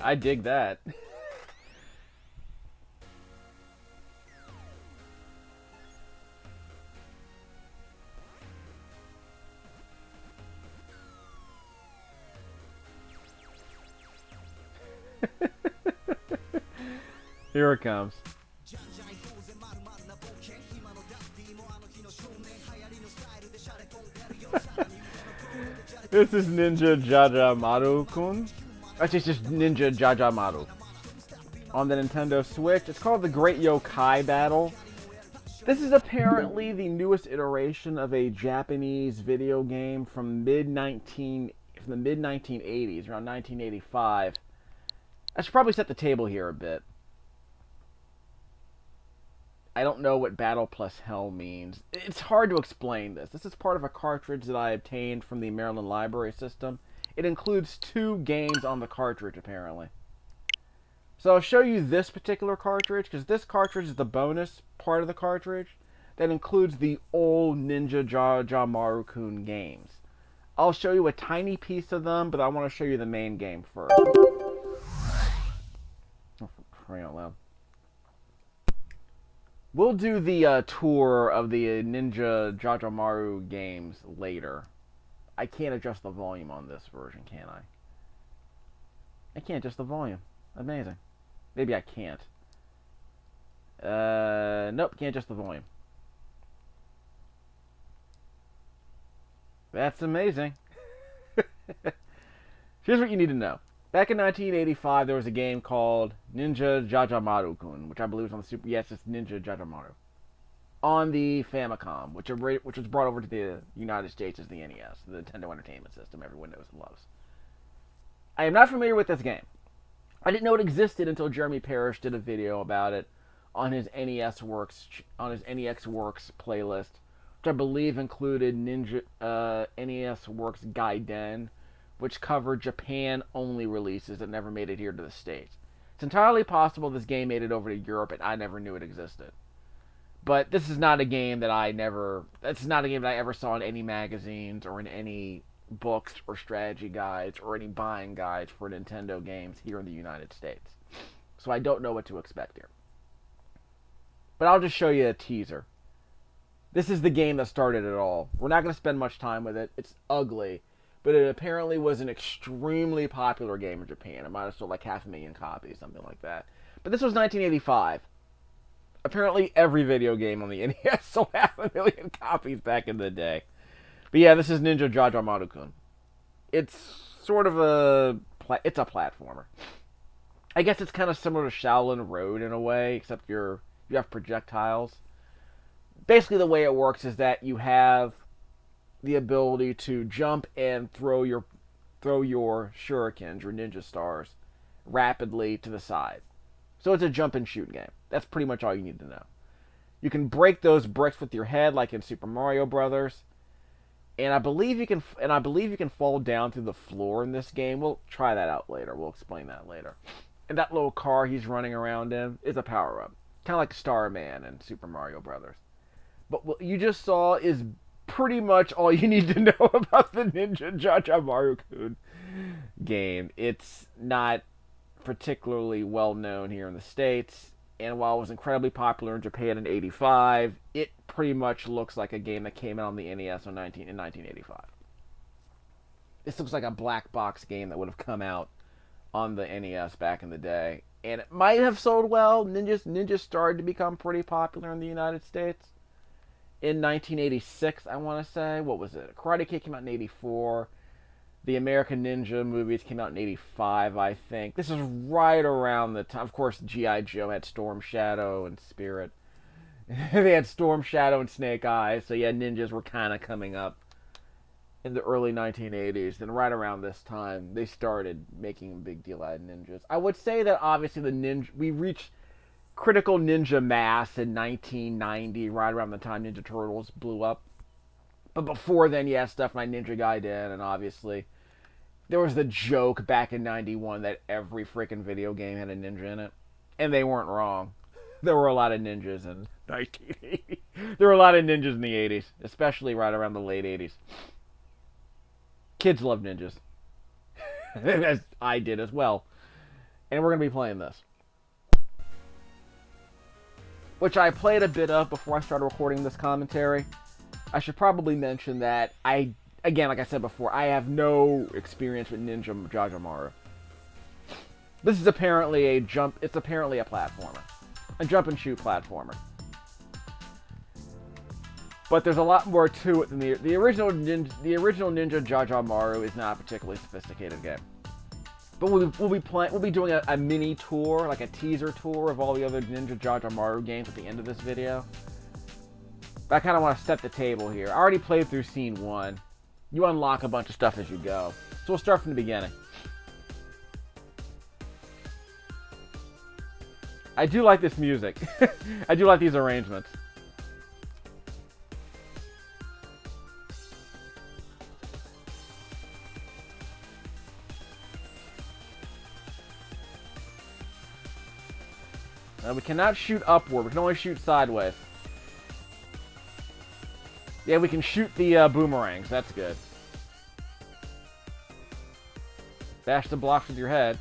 I dig that. Here it comes. This is Ninja JaJaMaru-kun. Actually, it's just Ninja JaJaMaru. On the Nintendo Switch. It's called the Great Yokai Battle. This is apparently the newest iteration of a Japanese video game from the mid 1980s, around 1985. I should probably set the table here a bit. I don't know what Battle plus Hell means. It's hard to explain this. This is part of a cartridge that I obtained from the Maryland Library System. It includes 2 games on the cartridge, apparently. So I'll show you this particular cartridge, because this cartridge is the bonus part of the cartridge that includes the old Ninja JaJaMaru-kun games. I'll show you a tiny piece of them, but I want to show you the main game first. Oh, for crying out loud. We'll do the tour of the Ninja JaJaMaru games later. I can't adjust the volume on this version, can I? I can't adjust the volume. Amazing. Maybe I can't. Nope, can't adjust the volume. That's amazing. Here's what you need to know. Back in 1985, there was a game called Ninja JaJaMaru-kun, which I believe was on the Super... Yes, it's Ninja JaJaMaru. On the Famicom, which was brought over to the United States as the NES, the Nintendo Entertainment System everyone knows and loves. I am not familiar with this game. I didn't know it existed until Jeremy Parrish did a video about it on his NES Works playlist, which I believe included NES Works Gaiden, which covered Japan-only releases that never made it here to the States. It's entirely possible this game made it over to Europe and I never knew it existed. But this is not a game that I ever saw in any magazines or in any books or strategy guides or any buying guides for Nintendo games here in the United States. So I don't know what to expect here. But I'll just show you a teaser. This is the game that started it all. We're not going to spend much time with it. It's ugly. But it apparently was an extremely popular game in Japan. It might have sold like 500,000 copies, something like that. But this was 1985. Apparently every video game on the NES sold 500,000 copies back in the day. But yeah, this is Ninja JaJaMaru-kun. It's sort of it's a platformer. I guess it's kind of similar to Shaolin Road in a way, except you have projectiles. Basically the way it works is that you have the ability to jump and throw your shurikens, your ninja stars, rapidly to the side. So it's a jump and shoot game. That's pretty much all you need to know. You can break those bricks with your head, like in Super Mario Brothers, and I believe you can fall down through the floor in this game. We'll try that out later. We'll explain that later. And that little car he's running around in is a power-up, kind of like Starman in Super Mario Brothers. But what you just saw is pretty much all you need to know about the Ninja JaJaMaru-kun game. It's not particularly well known here in the States, and while it was incredibly popular in Japan in '85, it pretty much looks like a game that came out on the NES in 1985. This looks like a black box game that would have come out on the NES back in the day, and it might have sold well. Ninja started to become pretty popular in the United States in 1986, I want to say. What was it? Karate Kid came out in '84. The American Ninja movies came out in '85, I think. This is right around the time. Of course, G.I. Joe had Storm Shadow and Spirit. They had Storm Shadow and Snake Eyes. So yeah, ninjas were kind of coming up in the early 1980s. And right around this time, they started making a big deal out of ninjas. I would say that obviously we reached critical ninja mass in 1990, right around the time Ninja Turtles blew up. But before then, yeah, stuff like Ninja Gaiden, and obviously there was the joke back in 91 that every freaking video game had a ninja in it. And they weren't wrong. There were a lot of ninjas in 1980. There were a lot of ninjas in the 80s, especially right around the late 80s. Kids love ninjas. As I did as well. and we're going to be playing this. Which I played a bit of before I started recording this commentary. I should probably mention that again, like I said before, I have no experience with Ninja JaJaMaru. This is apparently it's apparently a platformer. A jump and shoot platformer. But there's a lot more to it than the original Ninja JaJaMaru is not a particularly sophisticated game. But we'll be doing a mini tour, like a teaser tour of all the other Ninja JaJaMaru games at the end of this video. But I kind of want to set the table here. I already played through Scene 1. You unlock a bunch of stuff as you go. So we'll start from the beginning. I do like this music. I do like these arrangements. We cannot shoot upward. We can only shoot sideways. Yeah, we can shoot the boomerangs. That's good. Bash the blocks with your head.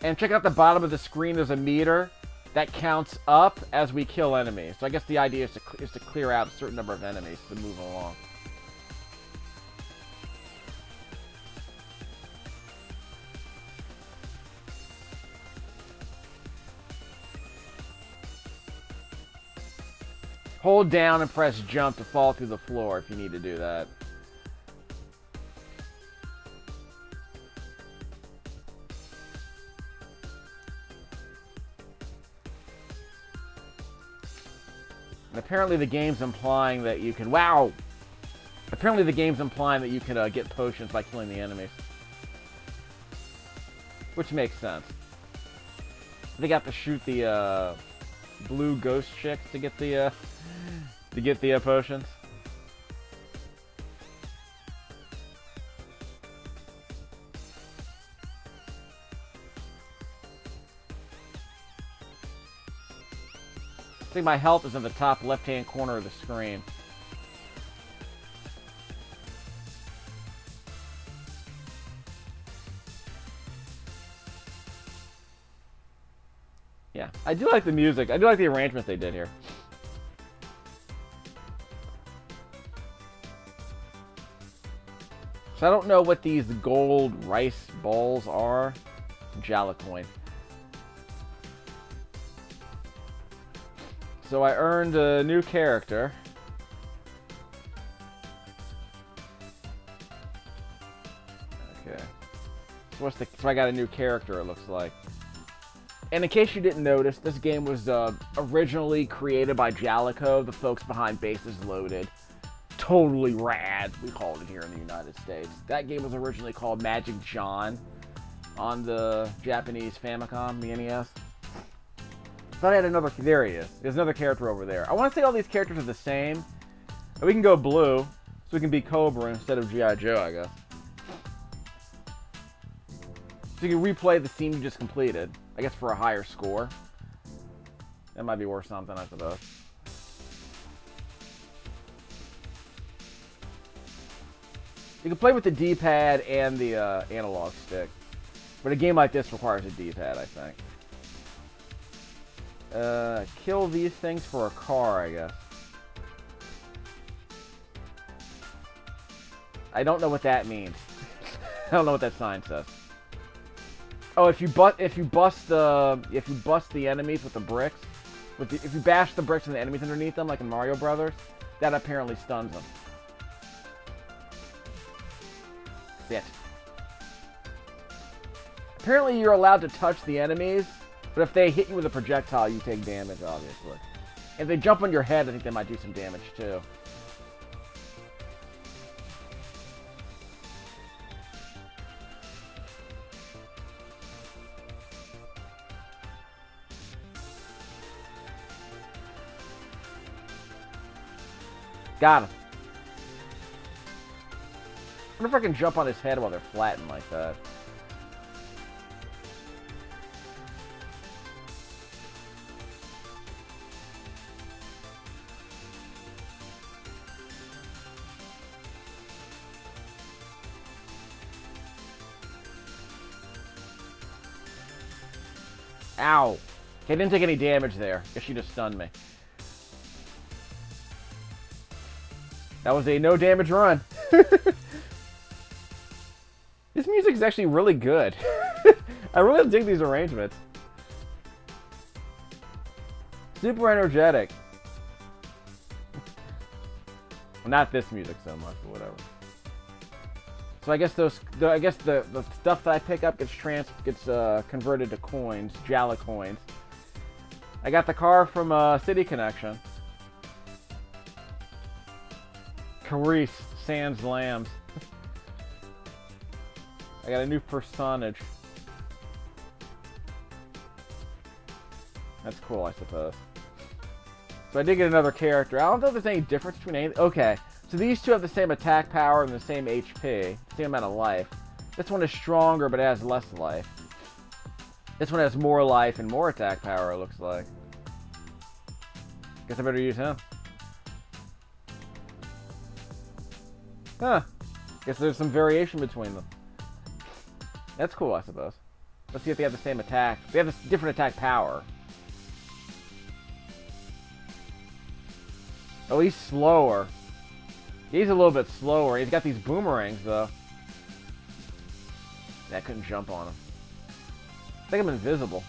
And check out the bottom of the screen. There's a meter that counts up as we kill enemies. So I guess the idea is to clear out a certain number of enemies to move along. Hold down and press jump to fall through the floor if you need to do that. And apparently the game's implying that you can... Wow! Apparently the game's implying that you can get potions by killing the enemies. Which makes sense. They got to shoot the blue ghost chicks to get the potions. I think my health is in the top left-hand corner of the screen. Yeah, I do like the music. I do like the arrangement they did here. So I don't know what these gold rice balls are. Jalacoin. So I earned a new character. Okay. So I got a new character, it looks like. And in case you didn't notice, this game was originally created by Jalico, the folks behind Bases Loaded. Totally rad, we called it here in the United States. That game was originally called Magic John on the Japanese Famicom, the NES. Thought I had another... There he is. There's another character over there. I want to say all these characters are the same. And we can go blue, so we can be Cobra instead of G.I. Joe, I guess. So you can replay the scene you just completed. I guess for a higher score. That might be worth something, I suppose. You can play with the D-pad and the analog stick. But a game like this requires a D-pad, I think. Kill these things for a car, I guess. I don't know what that means. I don't know what that sign says. Oh, if you bust the enemies with the bricks, if you bash the bricks and the enemies underneath them, like in Mario Brothers, that apparently stuns them. That's it. Apparently, you're allowed to touch the enemies. But if they hit you with a projectile, you take damage, obviously. If they jump on your head, I think they might do some damage, too. Got him. I wonder if I can jump on his head while they're flattened like that. Ow. Okay, I didn't take any damage there. Guess she just stunned me. That was a no damage run. This music is actually really good. I really dig these arrangements. Super energetic. Well, not this music so much, but whatever. So I guess the stuff that I pick up gets converted to coins, Jala coins. I got the car from City Connection. Carice, Sans Lambs. I got a new personage. That's cool, I suppose. So I did get another character. I don't know if there's any difference between any... Okay, so these two have the same attack power and the same HP. Same amount of life. This one is stronger, but it has less life. This one has more life and more attack power, it looks like. Guess I better use him. Huh. Guess there's some variation between them. That's cool, I suppose. Let's see if they have the same attack. They have a different attack power. Oh, he's slower. He's a little bit slower. He's got these boomerangs, though. Yeah, I couldn't jump on him. I think I'm invisible.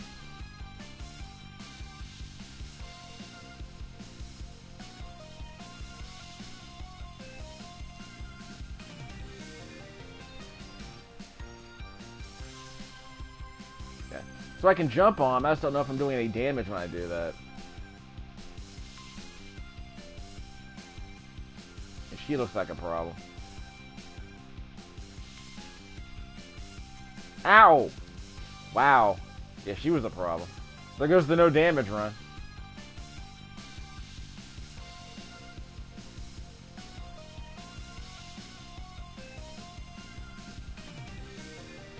Okay. So I can jump on him. I just don't know if I'm doing any damage when I do that. She looks like a problem. Ow! Wow. Yeah, she was a problem. There goes the no damage run.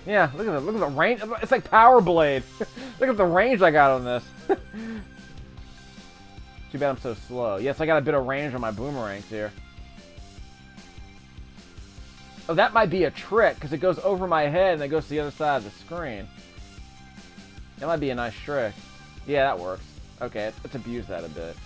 Yeah, look at the range. It's like Power Blade. Look at the range I got on this. Too bad I'm so slow. Yes, I got a bit of range on my boomerangs here. Oh, that might be a trick, because it goes over my head and then goes to the other side of the screen. That might be a nice trick. Yeah, that works. Okay, let's abuse that a bit.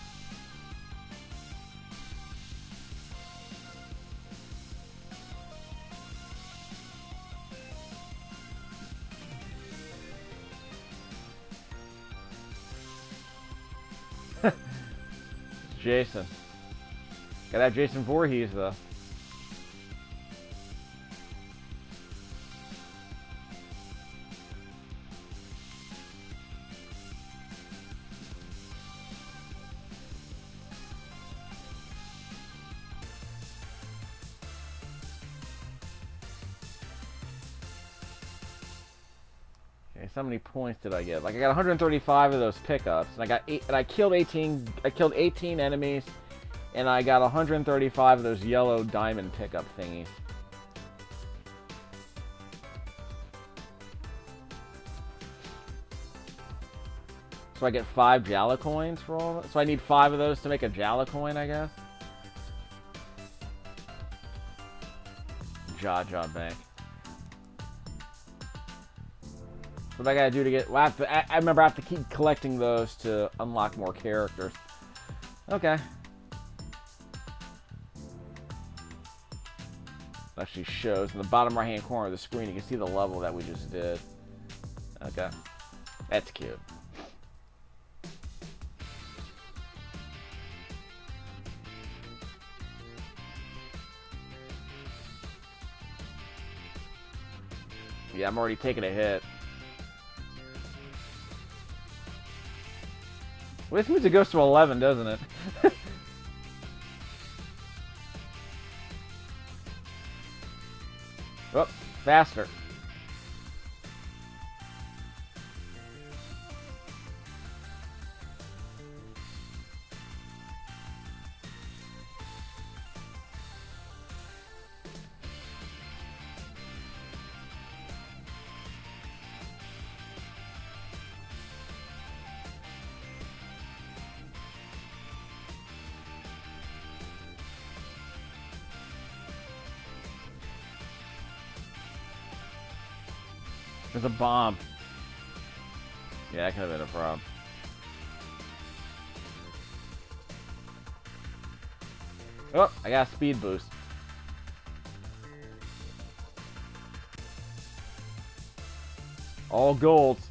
Jason. Gotta have Jason Voorhees, though. So how many points did I get? Like I got 135 of those pickups, and I killed 18 enemies, and I got 135 of those yellow diamond pickup thingies. So I get 5 Jala coins for all of it. So I need 5 of those to make a Jala coin, I guess. JaJa Bank. What I gotta do to get... Well, I remember I have to keep collecting those to unlock more characters. Okay. It actually shows in the bottom right-hand corner of the screen. You can see the level that we just did. Okay. That's cute. Yeah, I'm already taking a hit. Well, this means it goes to 11, doesn't it? Oh, faster. There's a bomb. Yeah, that could have been a problem. Oh, I got a speed boost. All golds.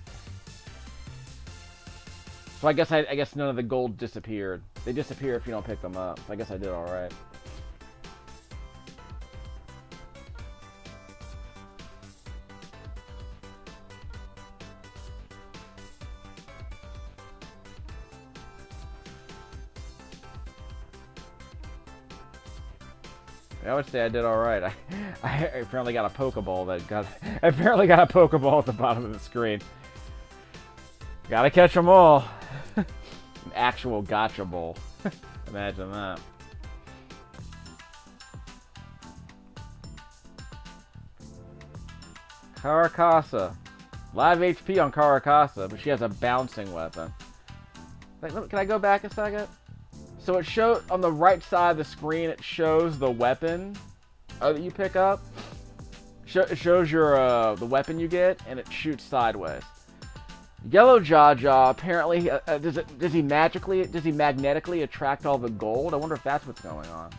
So I guess none of the gold disappeared. They disappear if you don't pick them up. So I guess I did all right. I would say I did all right. I apparently got a Pokeball I apparently got a Pokeball at the bottom of the screen. Gotta catch them all. An actual gotcha ball. Imagine that. Karakasa. Live HP on Karakasa, but she has a bouncing weapon. Can I go back a second? So it shows on the right side of the screen. It shows the weapon that you pick up. It shows your the weapon you get, and it shoots sideways. Yellow Jaja apparently does he magnetically attract all the gold? I wonder if that's what's going on.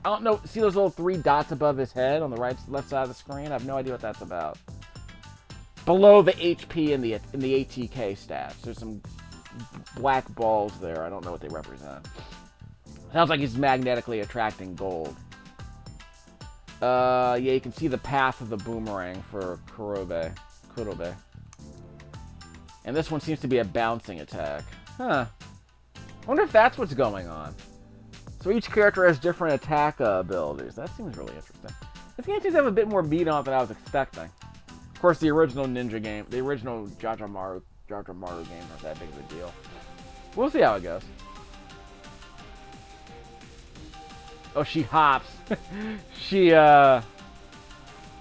I don't know. See those little 3 dots above his head on the left side of the screen? I have no idea what that's about. Below the HP and the ATK stats, there's some black balls there. I don't know what they represent. Sounds like he's magnetically attracting gold. Yeah, you can see the path of the boomerang for Kurobe. And this one seems to be a bouncing attack. Huh. I wonder if that's what's going on. So each character has different attack abilities. That seems really interesting. This game seems to have a bit more meat on it than I was expecting. Of course, the original Ninja game, the original JaJaMaru game not that big of a deal. We'll see how it goes. Oh, she hops. Yeah,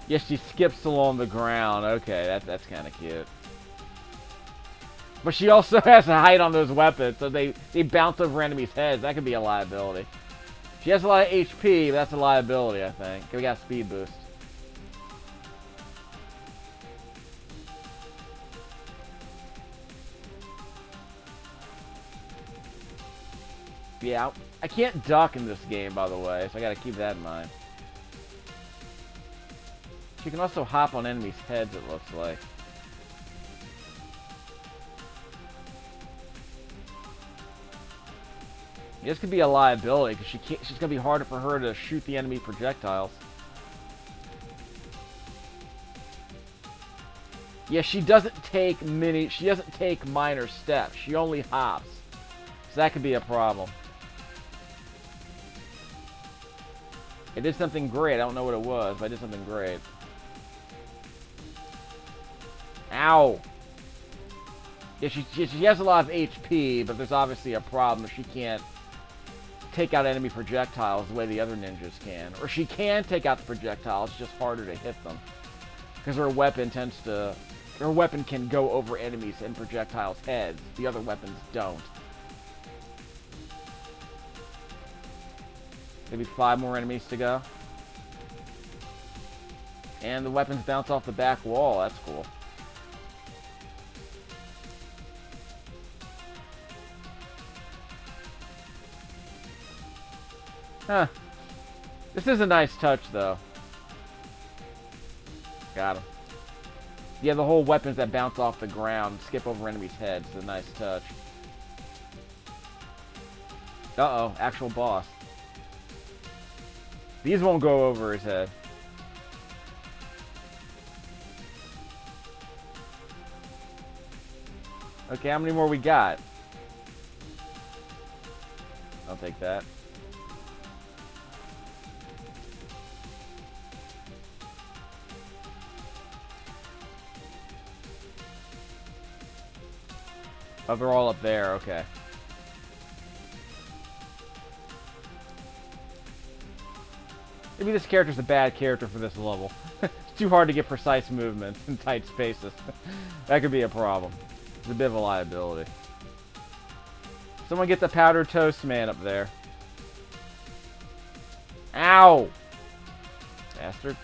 she skips along the ground. Okay, that's kind of cute. But she also has a height on those weapons, so they bounce over enemies' heads. That could be a liability. She has a lot of HP, but that's a liability, I think. We got a speed boost. Yeah, I can't duck in this game, by the way, so I gotta keep that in mind. She can also hop on enemies' heads, it looks like. This could be a liability, because she's gonna be harder for her to shoot the enemy projectiles. Yeah, she doesn't take minor steps. She only hops. So that could be a problem. It did something great. I don't know what it was, but I did something great. Ow! Yeah, she has a lot of HP, but there's obviously a problem. She can't take out enemy projectiles the way the other ninjas can. Or she can take out the projectiles, it's just harder to hit them. Because her weapon can go over enemies and projectiles' heads. The other weapons don't. Maybe 5 more enemies to go. And the weapons bounce off the back wall. That's cool. Huh. This is a nice touch, though. Got him. Yeah, the whole weapons that bounce off the ground, skip over enemies' heads is a nice touch. Uh-oh, actual boss. These won't go over his head. Okay, how many more we got? I'll take that. Oh, they're all up there, okay. Maybe this character's a bad character for this level. It's too hard to get precise movements in tight spaces. That could be a problem. It's a bit of a liability. Someone get the powdered toast man up there. Ow! Bastard.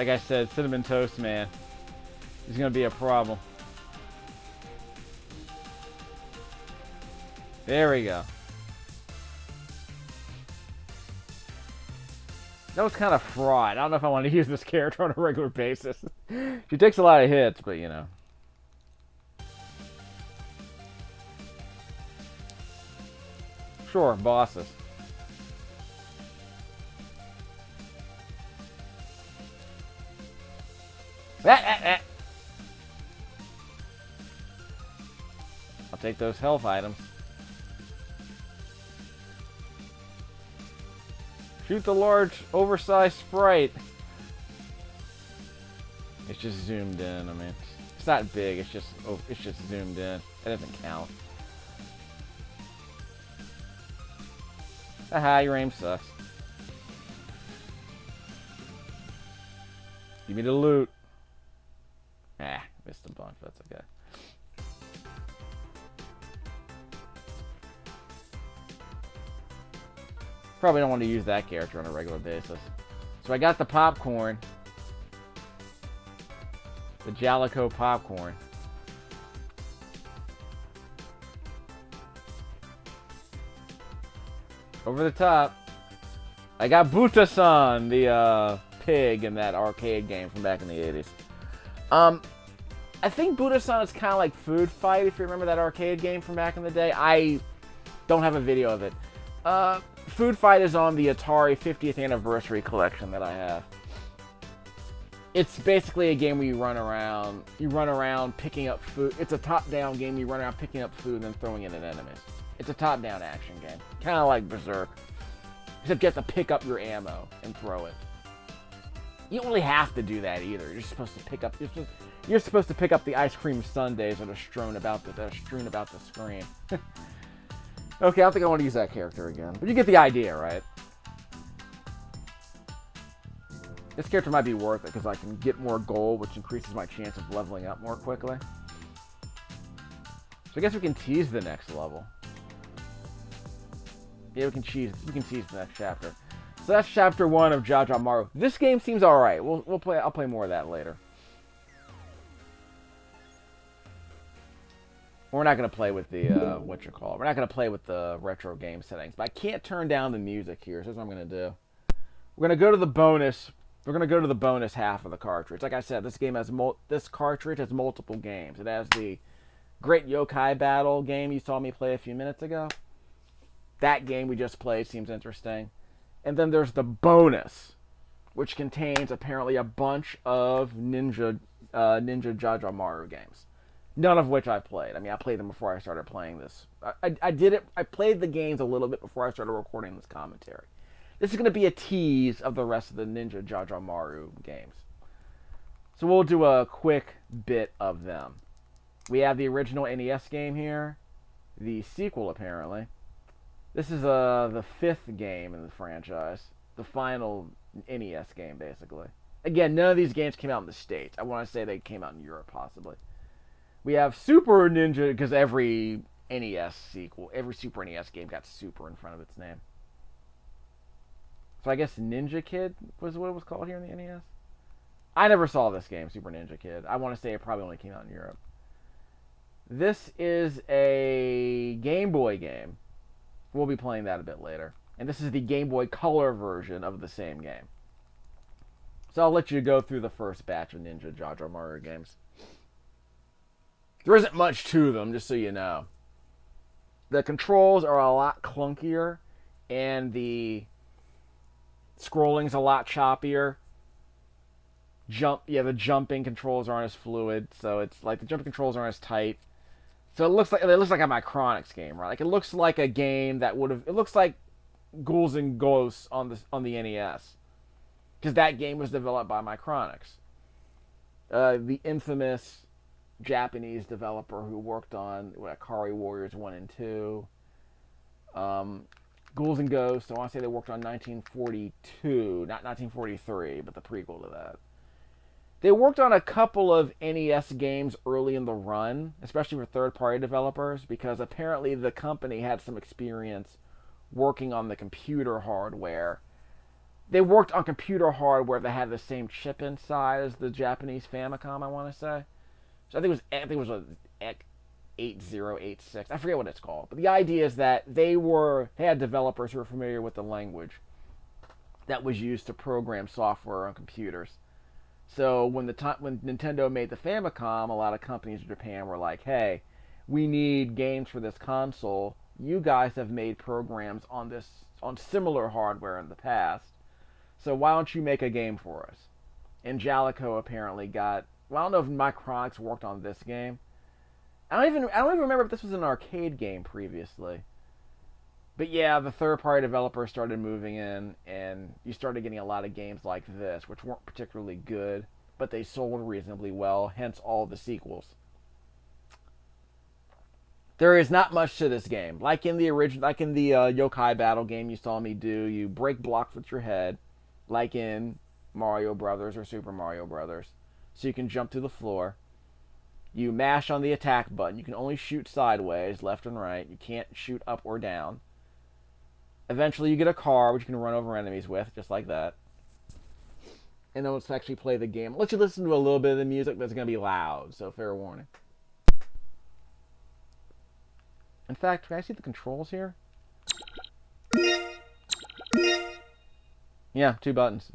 Like I said, Cinnamon Toast Man is going to be a problem. There we go. That was kind of fraud. I don't know if I want to use this character on a regular basis. She takes a lot of hits, but you know. Sure, bosses. I'll take those health items. Shoot the large, oversized sprite. It's just zoomed in. I mean, it's not big. It's just zoomed in. It doesn't count. Aha, your aim sucks. Give me the loot. Ah, missed a bunch. That's okay. Probably don't want to use that character on a regular basis. So I got the popcorn. The Jalico popcorn. Over the top. I got Buta-san, the pig in that arcade game from back in the 80s. I think Buta-san is kind of like Food Fight, if you remember that arcade game from back in the day. I don't have a video of it. Food Fight is on the Atari 50th Anniversary collection that I have. It's basically a game where you run around picking up food. It's a top-down game. You run around picking up food and then throwing it at enemies. It's a top-down action game. Kind of like Berserk. Except you have to pick up your ammo and throw it. You don't really have to do that either. You're supposed to pick up. You're supposed to pick up the ice cream sundaes that are strewn about the screen. Okay, I don't think I want to use that character again, but you get the idea, right? This character might be worth it because I can get more gold, which increases my chance of leveling up more quickly. So I guess we can tease the next level. Yeah, we can tease the next chapter. So that's chapter 1 of JaJaMaru. This game seems alright. I'll play more of that later. We're not going to play with the, We're not going to play with the retro game settings. But I can't turn down the music here, so here's what I'm going to do. We're going to go to the bonus. We're going to go to the bonus half of the cartridge. Like I said, this cartridge has multiple games. It has the Great Yokai Battle game you saw me play a few minutes ago. That game we just played seems interesting. And then there's the bonus, which contains apparently a bunch of Ninja JaJaMaru games. None of which I played. I mean, I played them before I started playing this. I played the games a little bit before I started recording this commentary. This is going to be a tease of the rest of the Ninja JaJaMaru games. So we'll do a quick bit of them. We have the original NES game here. The sequel, apparently. This is the 5th game in the franchise. The final NES game, basically. Again, none of these games came out in the States. I want to say they came out in Europe, possibly. We have Super Ninja, because every Super NES game got Super in front of its name. So I guess Ninja Kid was what it was called here in the NES? I never saw this game, Super Ninja Kid. I want to say it probably only came out in Europe. This is a Game Boy game. We'll be playing that a bit later. And this is the Game Boy Color version of the same game. So I'll let you go through the first batch of Ninja JaJaMaru games. There isn't much to them, just so you know. The controls are a lot clunkier, and the scrolling's a lot choppier. The jumping controls aren't as fluid, so it's like the jumping controls aren't as tight. So it looks like a Micronix game, right? Like it looks like a game that would have. It looks like Ghouls and Ghosts on the NES, because that game was developed by Micronix, the infamous Japanese developer who worked on Akari Warriors 1 and 2. Ghouls and Ghosts, I want to say they worked on 1942, not 1943, but the prequel to that. They worked on a couple of NES games early in the run, especially for third-party developers, because apparently the company had some experience working on the computer hardware they worked on computer hardware that had the same chip inside as the Japanese Famicom, I want to say. So I think it was a 8086. I forget what it's called. But the idea is that they had developers who were familiar with the language that was used to program software on computers. So when Nintendo made the Famicom, a lot of companies in Japan were like, "Hey, we need games for this console. You guys have made programs on similar hardware in the past. So why don't you make a game for us?" And Jalico apparently got. Well, I don't know if Micronix worked on this game. I don't even remember if this was an arcade game previously. But yeah, the third-party developers started moving in, and you started getting a lot of games like this, which weren't particularly good, but they sold reasonably well, hence all the sequels. There is not much to this game. Like in the Yokai battle game you saw me do, you break blocks with your head, like in Mario Brothers or Super Mario Brothers, so you can jump through the floor. You mash on the attack button. You can only shoot sideways, left and right. You can't shoot up or down. Eventually you get a car, which you can run over enemies with, just like that. And then let's actually play the game. I'll let you listen to a little bit of the music, but it's going to be loud, so fair warning. In fact, can I see the controls here? Yeah, 2 buttons.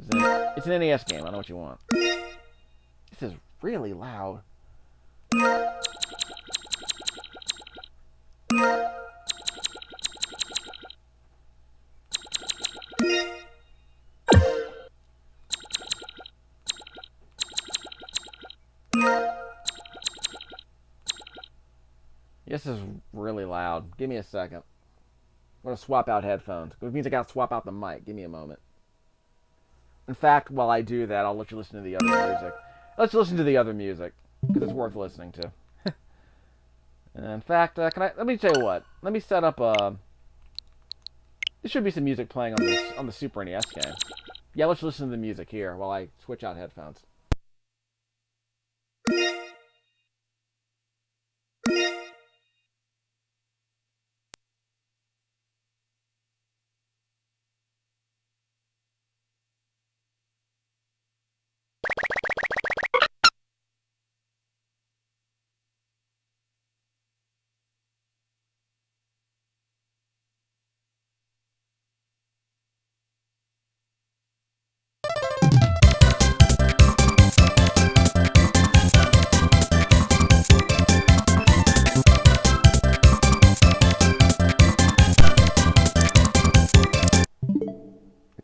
It's an NES game. I know what you want. This is really loud. This is really loud. Give me a second. I'm going to swap out headphones. Which means I got to swap out the mic. Give me a moment. In fact, while I do that, I'll let you listen to the other music. Let's listen to the other music, because it's worth listening to. In fact, let me tell you what. Let me set up there should be some music playing on the Super NES game. Yeah, let's listen to the music here while I switch out headphones.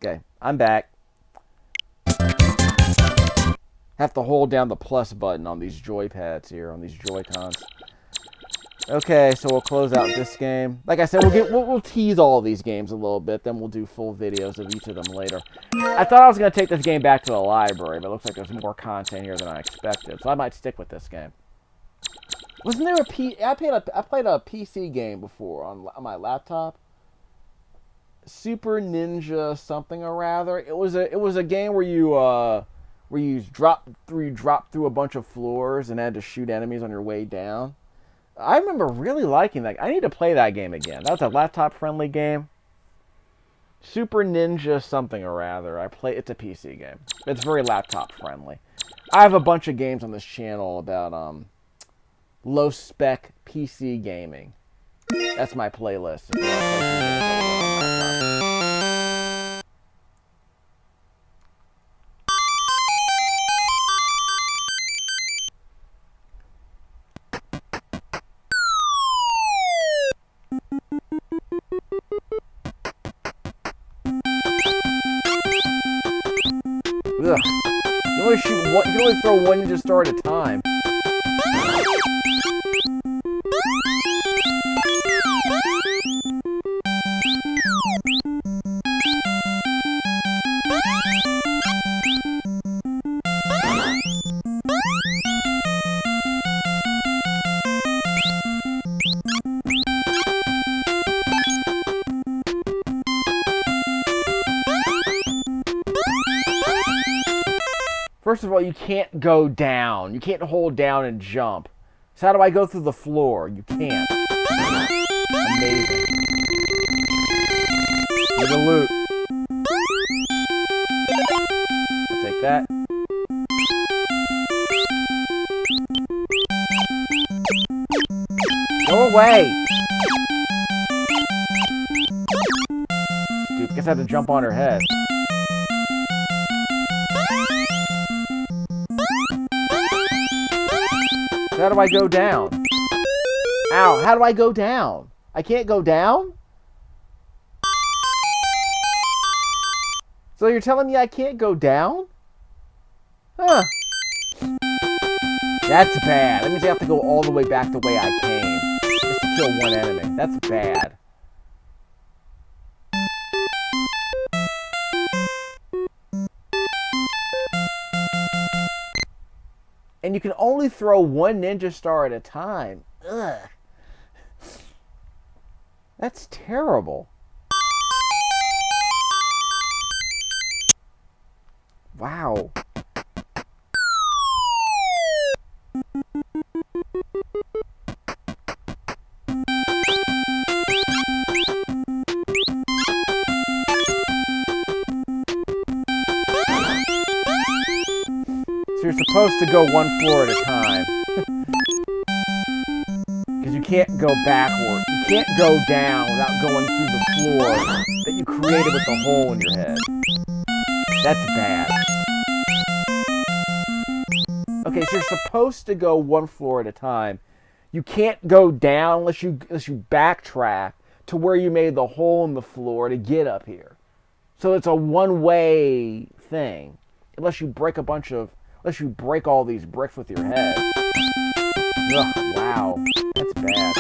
Okay, I'm back. Have to hold down the plus button on these joypads here, on these Joy-Cons. Okay, so we'll close out this game. Like I said, we'll tease all of these games a little bit, then we'll do full videos of each of them later. I thought I was going to take this game back to the library, but it looks like there's more content here than I expected, so I might stick with this game. Wasn't there I played a PC game before on my laptop. Super Ninja something or rather. It was a game where you drop through a bunch of floors and had to shoot enemies on your way down. I remember really liking that. I need to play that game again. That was a laptop friendly game. Super Ninja something or rather. It's a PC game. It's very laptop friendly. I have a bunch of games on this channel about low spec PC gaming. That's my playlist. If you want to play some games on laptop. Ugh. You can only throw one ninja star at a time. First of all, you can't go down. You can't hold down and jump. So how do I go through the floor? You can't. Amazing. Need a loot. away! Dude, guess I have to jump on her head. How do I go down? Ow, how do I go down? I can't go down? So you're telling me I can't go down? Huh. That's bad. That means I have to go all the way back the way I came. Just to kill one enemy. That's bad. And you can only throw one ninja star at a time. Ugh. That's terrible. Wow. So you're supposed to go one floor at a time. Because you can't go backward. You can't go down without going through the floor that you created with the hole in your head. That's bad. Okay, so you're supposed to go one floor at a time. You can't go down unless you backtrack to where you made the hole in the floor to get up here. So it's a one-way thing. Unless you break all these bricks with your head. Ugh, wow. That's bad.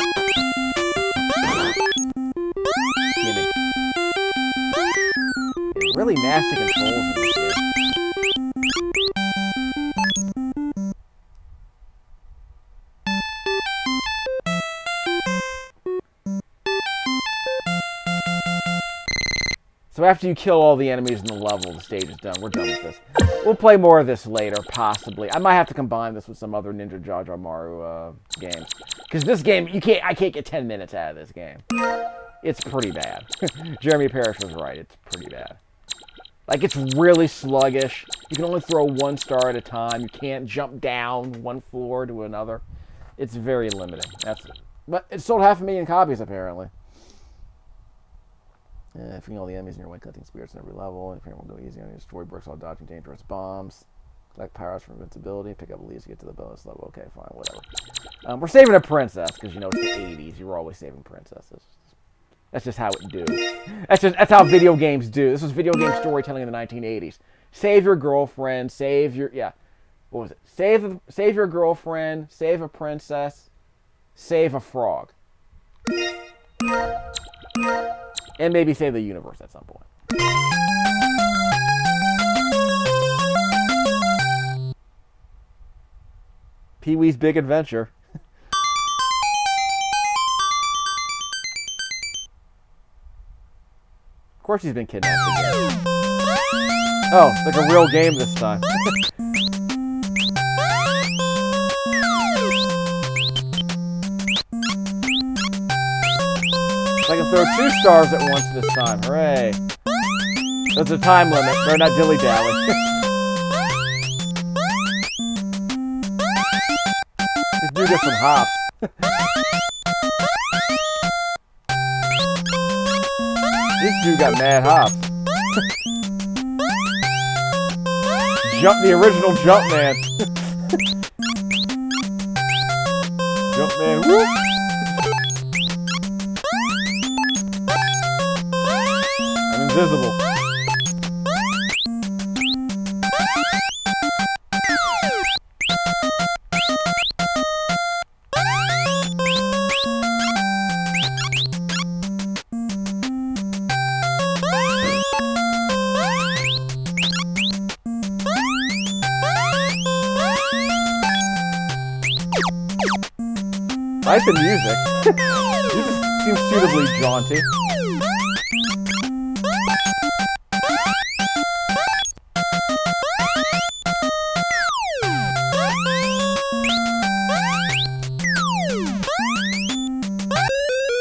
Gimme. Really nasty controls in this game. So after you kill all the enemies in the level, the stage is done. We're done with this. We'll play more of this later, possibly. I might have to combine this with some other Ninja JaJaMaru games. Because this game, I can't get 10 minutes out of this game. It's pretty bad. Jeremy Parrish was right. It's pretty bad. Like, it's really sluggish. You can only throw one star at a time. You can't jump down one floor to another. It's very limiting. But it sold 500,000 copies, apparently. Freeing all the enemies in your way, collecting spirits in every level. If anyone will go easy on your story bricks while dodging dangerous bombs. Collect powers for invincibility. Pick up leads to get to the bonus level. Okay, fine, whatever. We're saving a princess, because, you know, it's the 80s. You were always saving princesses. That's just how it do. That's how video games do. This was video game storytelling in the 1980s. Save your girlfriend, what was it? Save your girlfriend, save a princess, save a frog. And maybe save the universe at some point. Pee-wee's Big Adventure. Of course he's been kidnapped again. Oh, it's like a real game this time. I can throw 2 stars at once this time. Hooray. There's a time limit. They're not dilly-dally. This dude gets some hops. This dude got mad hops. The original Jumpman. Jumpman, whoop! I'm invisible. I like the music. Music seems suitably jaunty.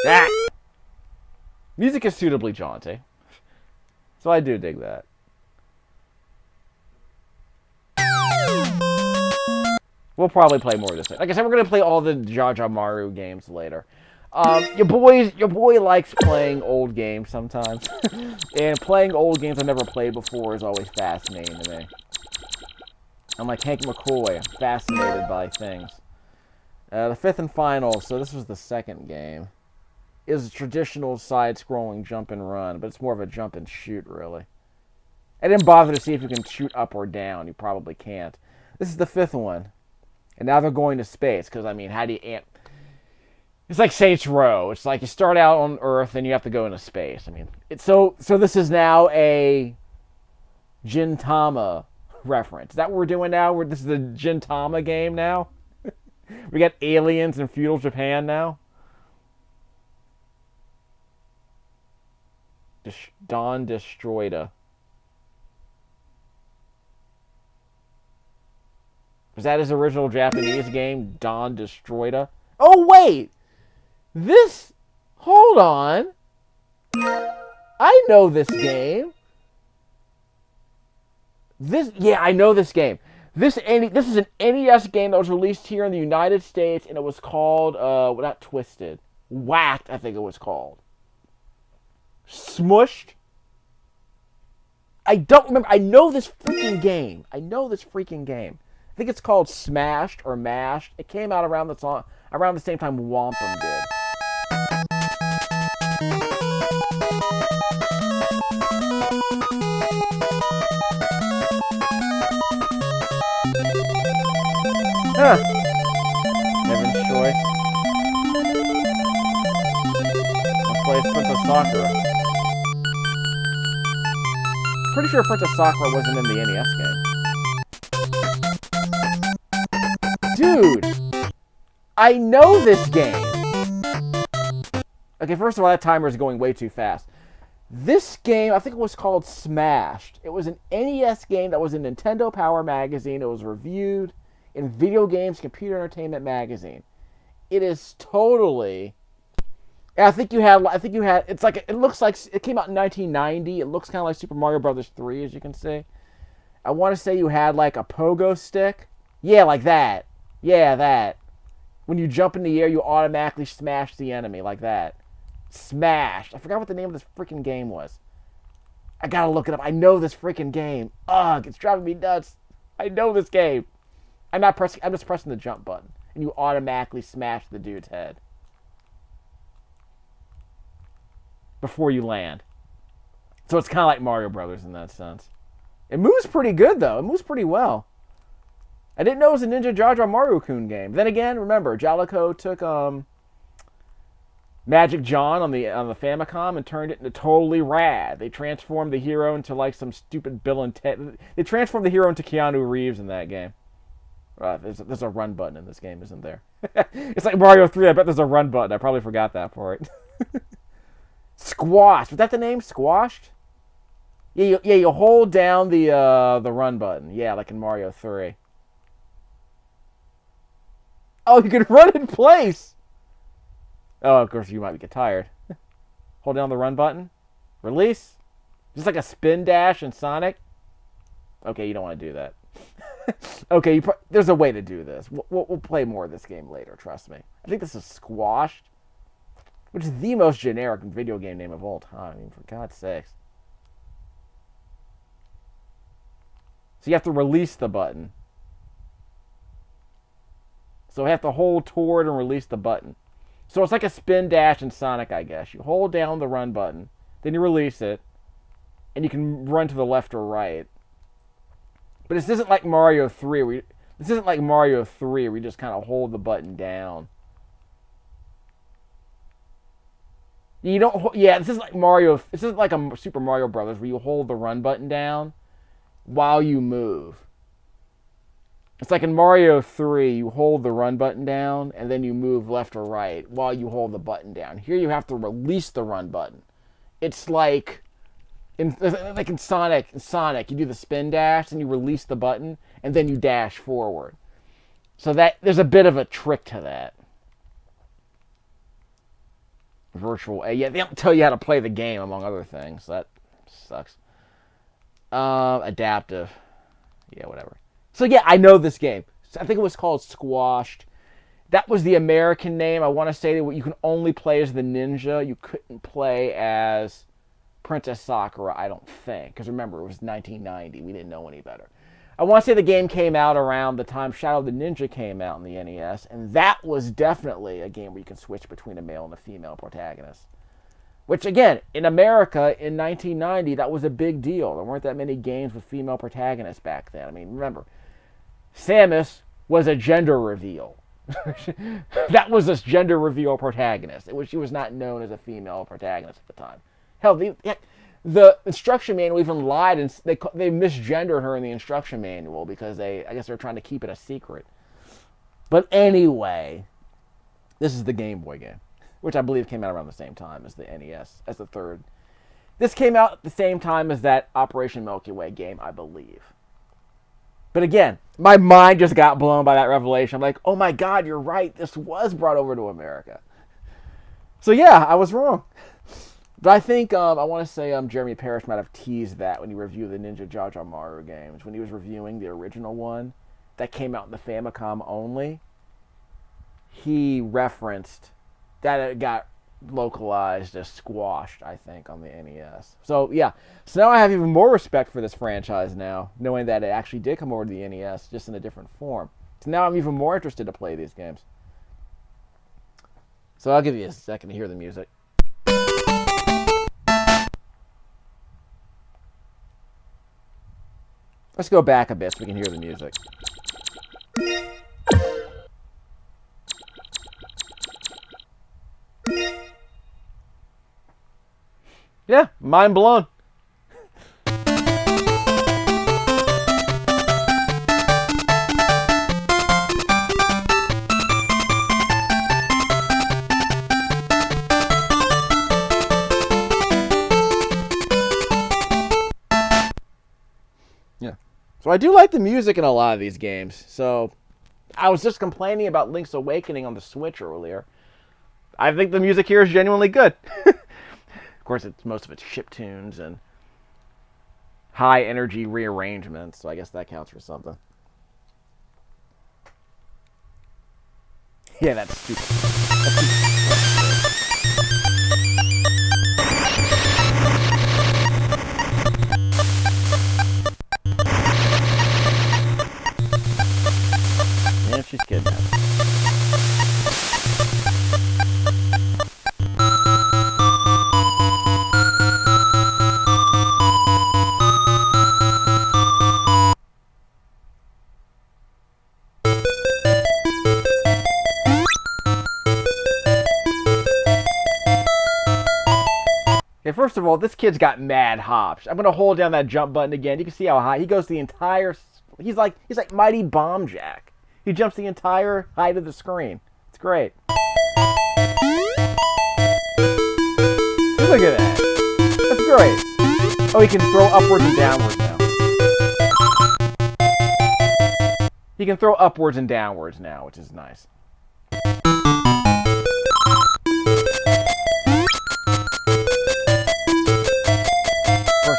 Ah! Music is suitably jaunty. So I do dig that. We'll probably play more of this. Like I said, we're going to play all the JaJaMaru games later. Your boy likes playing old games sometimes, and playing old games I've never played before is always fascinating to me. I'm like Hank McCoy, I'm fascinated by things. The fifth and final, so this was the second game, is a traditional side-scrolling jump and run, but it's more of a jump and shoot, really. I didn't bother to see if you can shoot up or down. You probably can't. This is the fifth one, and now they're going to space, because, I mean, how do you... It's like Saints Row. It's like you start out on Earth, and you have to go into space. I mean, so this is now a Gintama reference. Is that what we're doing now? This is a Gintama game now? We got aliens in feudal Japan now? Dawn Destroyed. Was that his original Japanese game? Dawn Destroyed? Oh, wait! Hold on. I know this game. I know this game. This is an NES game that was released here in the United States, and it was called, not Twisted. Whacked, I think it was called. Smushed? I don't remember. I know this freaking game. I think it's called Smashed or Mashed. It came out around the same time Wampum did. Huh. Heaven's Choice. I'll play Princess Sakura. Pretty sure Princess Sakura wasn't in the NES game. Dude! I know this game! Okay, first of all, that timer is going way too fast. This game, I think it was called Smashed. It was an NES game that was in Nintendo Power Magazine. It was reviewed in Video Games Computer Entertainment Magazine. It is totally... I think you had, it's like, it looks like, it came out in 1990. It looks kind of like Super Mario Bros. 3, as you can see. I want to say you had like a pogo stick. Yeah, like that. Yeah, that. When you jump in the air, you automatically smash the enemy, like that. Smashed. I forgot what the name of this freaking game was. I gotta look it up. I know this freaking game. Ugh, it's driving me nuts. I know this game. I'm just pressing the jump button. And you automatically smash the dude's head. Before you land. So it's kind of like Mario Brothers in that sense. It moves pretty good, though. It moves pretty well. I didn't know it was a Ninja JaJaMaru-kun game. Then again, remember, Jalico took Magic John on the Famicom and turned it into totally rad. They transformed the hero into like some stupid Bill and Ted. They transformed the hero into Keanu Reeves in that game. There's a run button in this game, isn't there? It's like Mario 3. I bet there's a run button. I probably forgot that part. Squashed. Was that the name? Squashed? Yeah, you hold down the run button. Yeah, like in Mario 3. Oh, you can run in place! Oh, of course, you might get tired. Hold down the run button. Release. Just like a spin dash in Sonic. Okay, you don't want to do that. Okay, there's a way to do this. We'll play more of this game later, trust me. I think this is Squashed, which is the most generic video game name of all time. I mean, for God's sakes. So you have to release the button. So I have to hold toward and release the button. So it's like a spin dash in Sonic, I guess. You hold down the run button, then you release it, and you can run to the left or right. But this isn't like Mario 3. Where you just kind of hold the button down. You don't. Yeah, this is like Mario. This isn't like a Super Mario Brothers where you hold the run button down while you move. It's like in Mario 3, you hold the run button down, and then you move left or right while you hold the button down. Here you have to release the run button. It's like in Sonic, you do the spin dash, and you release the button, and then you dash forward. So there's a bit of a trick to that. Virtual A. Yeah, they don't tell you how to play the game, among other things. That sucks. Adaptive. Yeah, whatever. So yeah, I know this game. I think it was called Squashed. That was the American name. I want to say that you can only play as the ninja. You couldn't play as Princess Sakura, I don't think. Because remember, it was 1990. We didn't know any better. I want to say the game came out around the time Shadow of the Ninja came out in the NES. And that was definitely a game where you can switch between a male and a female protagonist. Which, again, in America in 1990, that was a big deal. There weren't that many games with female protagonists back then. I mean, remember, Samus was a gender reveal. That was this gender reveal protagonist. She was not known as a female protagonist at the time. Hell, the instruction manual even lied, and they misgendered her in the instruction manual because I guess they're trying to keep it a secret. But anyway, this is the Game Boy game, which I believe came out around the same time as the NES, as the third. This came out at the same time as that Operation Milky Way game, I believe. But again, my mind just got blown by that revelation. I'm like, oh my God, you're right. This was brought over to America. So yeah, I was wrong. But I think, I want to say Jeremy Parrish might have teased that when he reviewed the Ninja JaJaMaru games. When he was reviewing the original one that came out in the Famicom only, he referenced that it got localized as squashed, I think, on the NES. So yeah, so now I have even more respect for this franchise now, knowing that it actually did come over to the NES, just in a different form. So now I'm even more interested to play these games. So I'll give you a second to hear the music. Let's go back a bit so we can hear the music. Yeah, mind blown. Yeah. So I do like the music in a lot of these games. So I was just complaining about Link's Awakening on the Switch earlier. I think the music here is genuinely good. Of course, most of it's chiptunes and high-energy rearrangements, so I guess that counts for something. Yeah, that's stupid. And she's kidnapped. Okay, first of all, this kid's got mad hops. I'm gonna hold down that jump button again. You can see how high he goes. The entire he's like Mighty Bomb Jack. He jumps the entire height of the screen. It's great. Look at that. That's great. Oh, he can throw upwards and downwards now. He can throw upwards and downwards now, which is nice.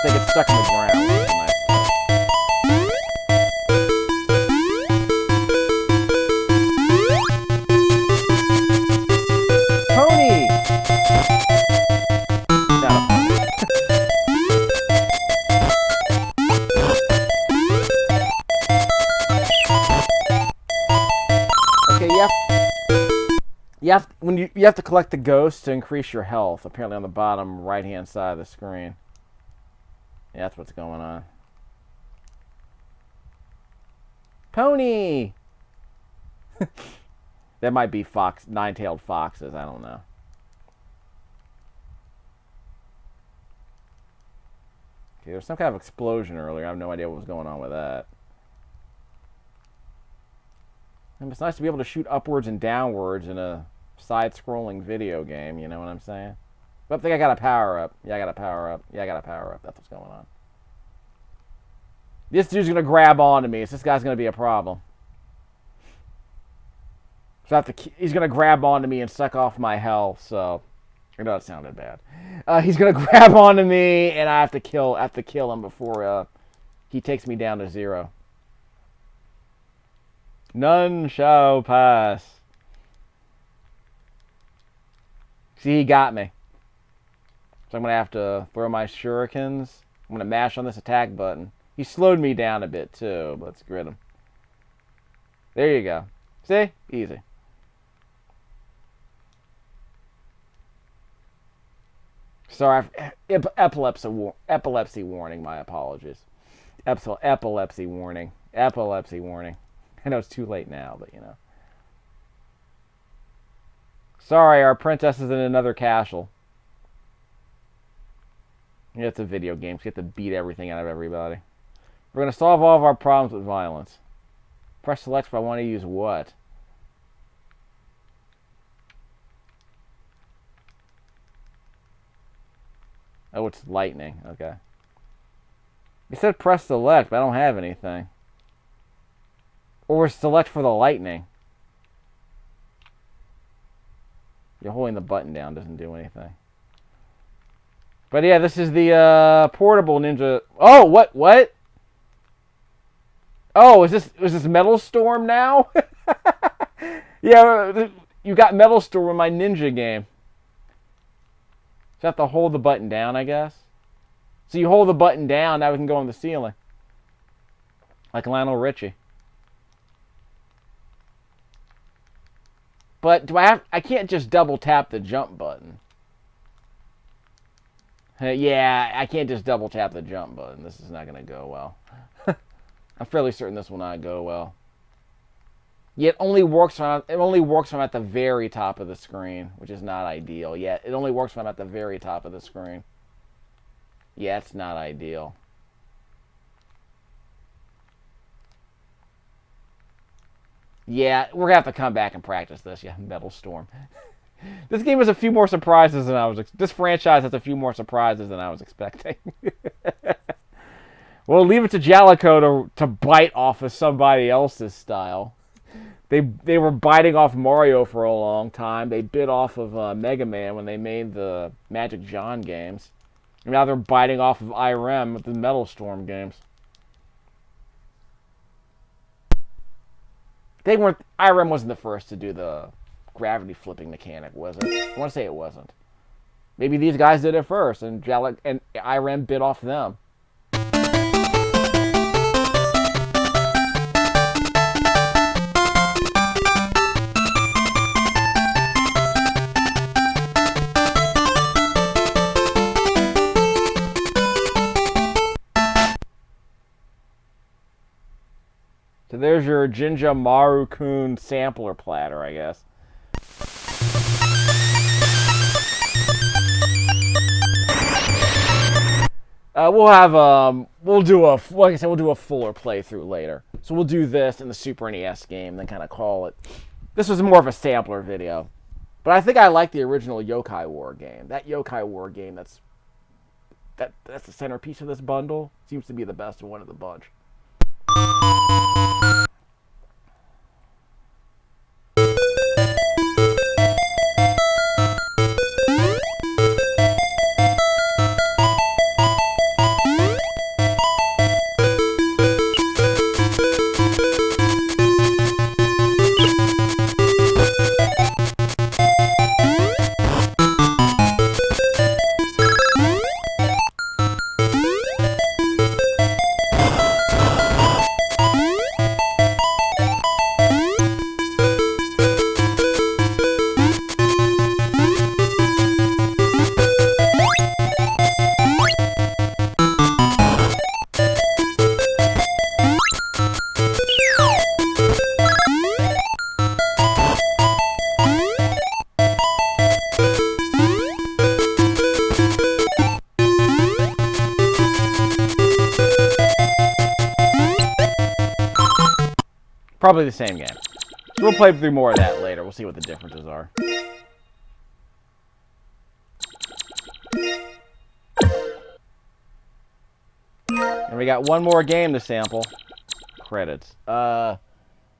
They get stuck in the ground, which is nice. Pony! Not a pony. Okay, you have to collect the ghosts to increase your health. Apparently on the bottom right-hand side of the screen. Yeah, that's what's going on. Pony! That might be nine-tailed foxes, I don't know. Okay, there was some kind of explosion earlier. I have no idea what was going on with that. And it's nice to be able to shoot upwards and downwards in a side-scrolling video game, you know what I'm saying? But I think I got a power up. Yeah, I got a power up. Yeah, I got a power up. That's what's going on. This dude's going to grab onto me. So this guy's going to be a problem. So he's going to grab onto me and suck off my health. So, I know that sounded bad. He's going to grab onto me, and I have to kill him before he takes me down to 0. None shall pass. See, he got me. So I'm going to have to throw my shurikens. I'm going to mash on this attack button. He slowed me down a bit, too. But let's grit him. There you go. See? Easy. Sorry, epilepsy warning. My apologies. Epilepsy warning. Epilepsy warning. I know it's too late now, but you know. Sorry, our princess is in another castle. Yeah, it's a video game. So you have to beat everything out of everybody. We're going to solve all of our problems with violence. Press select if I want to use what? Oh, it's lightning. Okay. It said press select, but I don't have anything. Or select for the lightning. You're holding the button down doesn't do anything. But yeah, this is the portable Ninja. Oh, what? Oh, is this Metal Storm now? Yeah, you got Metal Storm in my Ninja game. So you have to hold the button down, I guess. So you hold the button down, now we can go on the ceiling. Like Lionel Richie. But I can't just double tap the jump button. Yeah, I can't just double tap the jump button. This is not going to go well. I'm fairly certain this will not go well. Yeah, it only works when I'm at the very top of the screen, which is not ideal. Yeah, it only works when I'm at the very top of the screen. Yeah, it's not ideal. Yeah, we're gonna have to come back and practice this. Yeah, Metal Storm. This game has a few more surprises than I was. This franchise has a few more surprises than I was expecting. We'll leave it to Jalico to bite off of somebody else's style. They were biting off Mario for a long time. They bit off of Mega Man when they made the Magic John games. And now they're biting off of IRM with the Metal Storm games. IRM wasn't the first to do the gravity flipping mechanic, was it? I want to say it wasn't. Maybe these guys did it first, and IRM bit off them. So there's your JaJaMaru-kun sampler platter, I guess. We'll do a fuller playthrough later. So we'll do this in the Super NES game, then kind of call it. This was more of a sampler video, but I think I like the original Yokai War game. That Yokai War game, that's the centerpiece of this bundle. Seems to be the best one of the bunch. Probably the same game. So we'll play through more of that later. We'll see what the differences are. And we got one more game to sample. Credits.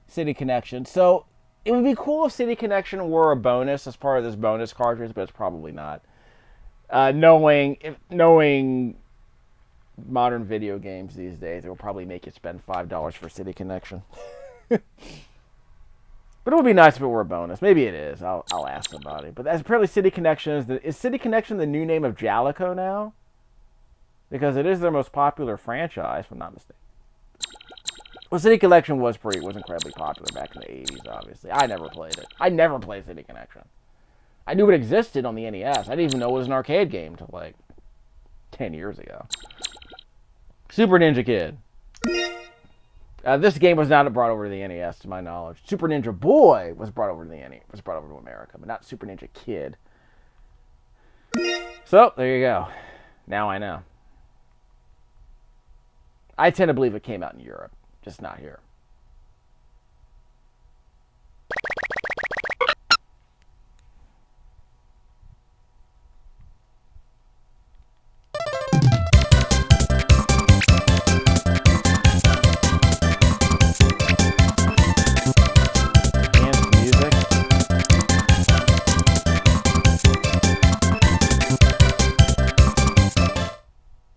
City Connection. So, it would be cool if City Connection were a bonus as part of this bonus cartridge, but it's probably not. Knowing modern video games these days, it will probably make you spend $5 for City Connection. But it would be nice if it were a bonus. Maybe it is. I'll ask somebody. But as apparently City Connection is City Connection the new name of Jalico now? Because it is their most popular franchise, if I'm not mistaken. Well, City Connection was incredibly popular back in the 80s, obviously. I never played it. I never played City Connection. I knew it existed on the NES. I didn't even know it was an arcade game until like 10 years ago. Super Ninja Kid. This game was not brought over to the NES, to my knowledge. Super Ninja Boy was brought over to the NES, was brought over to America, but not Super Ninja Kid. So there you go. Now I know. I tend to believe it came out in Europe, just not here.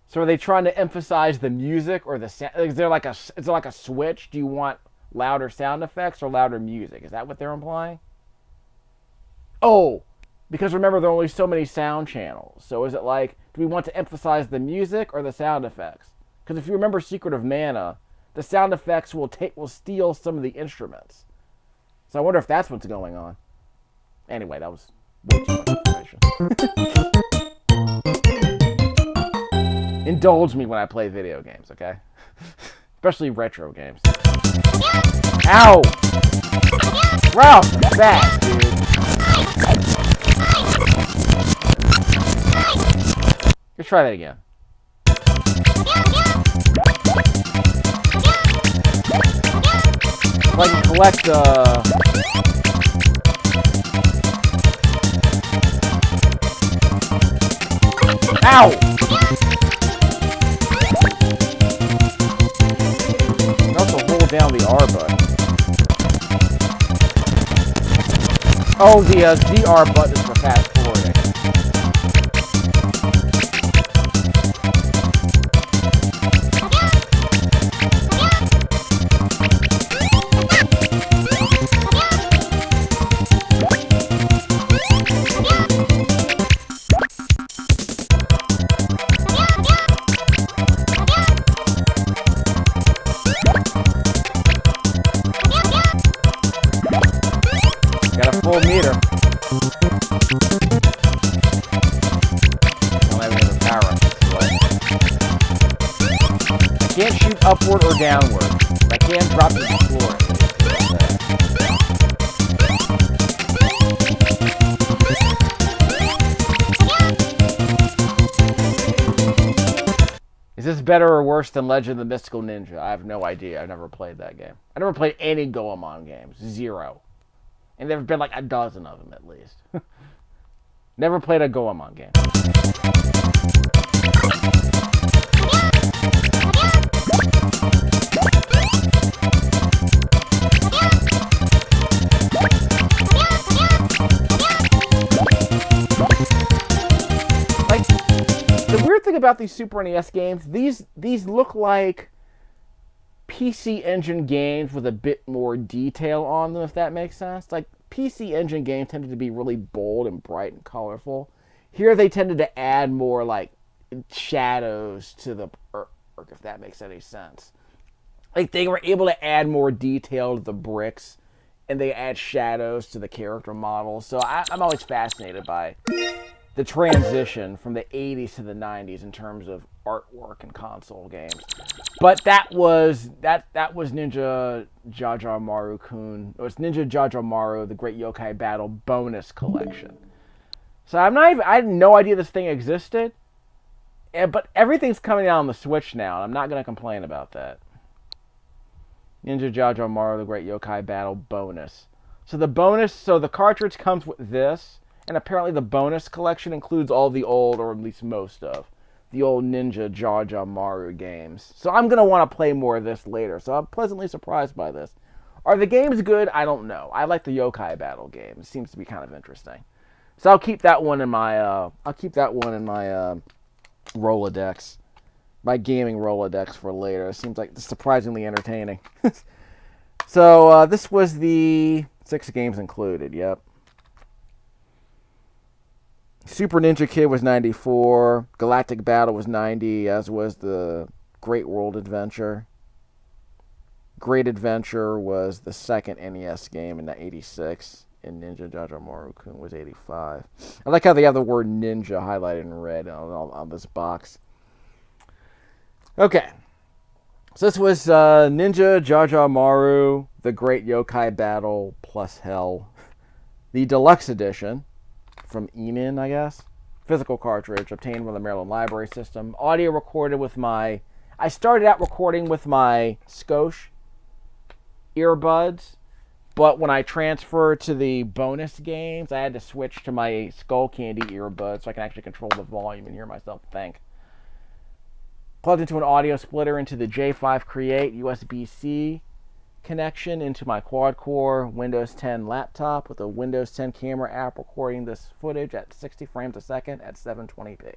So are they trying to emphasize the music or the sound? Is there like a switch? Do you want louder sound effects or louder music? Is that what they're implying? Oh, because remember there are only so many sound channels. So is it like, do we want to emphasize the music or the sound effects? Because if you remember Secret of Mana, the sound effects will steal some of the instruments. So I wonder if that's what's going on. Anyway, that was way too much information. Indulge me when I play video games, okay? Especially retro games. Ow! Ralph, back, dude. Let's try that again. If I can collect Ow! Down the R button. Oh, the ZR button is for fast forwarding. Full meter. I'm having the power. I can't shoot upward or downward. I can drop to the floor. Is this better or worse than Legend of the Mystical Ninja? I have no idea. I've never played that game. I never played any Goemon games. 0. And there have been like a dozen of them at least. Never played a Goemon game. Like, the weird thing about these Super NES games, these look like PC Engine games with a bit more detail on them, if that makes sense. Like, PC Engine games tended to be really bold and bright and colorful. Here they tended to add more, like, shadows to the artwork, if that makes any sense. Like, they were able to add more detail to the bricks, and they add shadows to the character models. So I'm always fascinated by the transition from the 80s to the 90s in terms of artwork and console games. But that was Ninja JaJaMaru-kun. It was Ninja JaJaMaru, the Great Yokai Battle bonus collection. So I had no idea this thing existed. But everything's coming out on the Switch now, and I'm not going to complain about that. Ninja JaJaMaru, the Great Yokai Battle bonus. So the cartridge comes with this. And apparently the bonus collection includes all the old, or at least most of, the old Ninja JaJaMaru games. So I'm going to want to play more of this later. So I'm pleasantly surprised by this. Are the games good? I don't know. I like the Yokai Battle game. It seems to be kind of interesting. So I'll keep that one in my Rolodex. My gaming Rolodex for later. It seems like it's surprisingly entertaining. So this was the 6 games included. Yep. Super Ninja Kid was 94. Galactic Battle was 90, as was the Great World Adventure. Great Adventure was the second NES game in 86. And Ninja JaJaMaru-kun was 85. I like how they have the word ninja highlighted in red on this box. Okay. So this was Ninja JaJaMaru, the Great Yokai Battle plus Hell. The Deluxe Edition from Enon, I guess. Physical cartridge obtained from the Maryland Library System. Audio recorded with my... I started out recording with my Scosche earbuds, but when I transferred to the bonus games, I had to switch to my Skull Candy earbuds so I can actually control the volume and hear myself think. Plugged into an audio splitter into the J5 Create USB-C connection into my quad-core Windows 10 laptop with a Windows 10 camera app recording this footage at 60 frames a second at 720p.